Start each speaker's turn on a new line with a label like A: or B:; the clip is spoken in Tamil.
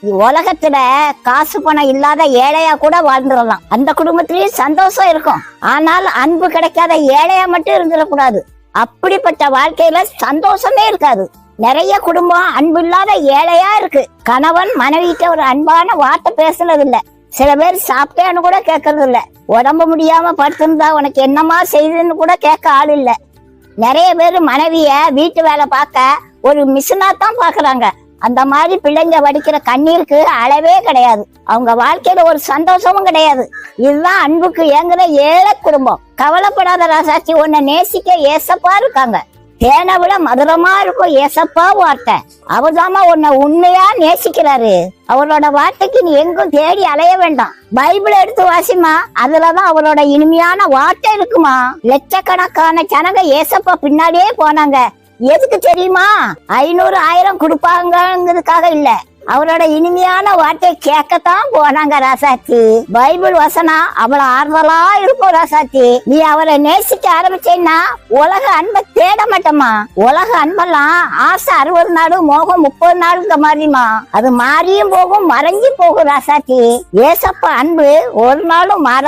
A: உலகத்துல காசு பணம் இல்லாத ஏழையா கூட வாழ்ந்துடலாம், அந்த குடும்பத்திலயும் சந்தோஷம் இருக்கும். ஆனால் அன்பு கிடைக்காத ஏழையா மட்டும் இருந்துடக்கூடாது. அப்படிப்பட்ட வாழ்க்கையில சந்தோஷமே இருக்காது. நிறைய குடும்பம் அன்பு இல்லாத ஏழையா இருக்கு. கணவன் மனைவிட்ட ஒரு அன்பான வார்த்தை பேசுனது இல்ல. சில பேர் சாப்பிட்டேன்னு கூட கேட்கறது இல்ல. உடம்பு முடியாம படுத்திருந்தா உனக்கு என்னமா செய்யுதுன்னு கூட கேட்க ஆள் இல்ல. நிறைய பேர் மனைவிய வீட்டு வேலை பார்க்க ஒரு மிஷினா தான் பாக்குறாங்க. அந்த மாதிரி பிள்ளைங்க வடிக்கிற கண்ணீருக்கு அளவே கிடையாது. அவங்க வாழ்க்கையில ஒரு சந்தோஷமும் கிடையாது. இதுதான் அன்புக்கு ஏங்குற ஏழை குடும்பம். கவலைப்படாத ராசாச்சி, உன்னை நேசிக்க ஏசப்பா இருக்காங்க. தேனை விட மதுரமா இருக்கும் ஏசப்பா வார்த்தை. அவர்தாமா உன்னை உண்மையா நேசிக்கிறாரு. அவரோட வார்த்தைக்கு நீ எங்கும் தேடி அலைய வேண்டாம். பைபிள் எடுத்து வாசிமா, அதுலதான் அவரோட இனிமையான வார்த்தை இருக்குமா. லட்சக்கணக்கான ஜனங்க ஏசப்பா பின்னாடியே போனாங்க. எதுக்கு தெரியுமா? 500 1000 கொடுப்பாங்கிறதுக்காக இல்ல, அவரோட இனிமையான வார்த்தையை கேட்கத்தான் போனாங்க ராசாச்சி. பைபிள் வசனம் அவ்வளவு ஆறுதலா இருக்கும் ராசாச்சி. நீ அவரை நேசிக்க ஆரம்பிச்சேன்னா உலக அன்பை தேட மாட்டோமா. உலக அன்பெல்லாம் ஆசை 60 நாள், மோகம் 30 நாளுங்க மாதிரிமா. அது மாறியும் போகும், மறைஞ்சி போகும் ராசாச்சி. ஏசப்பா அன்பு ஒரு நாளும் மாற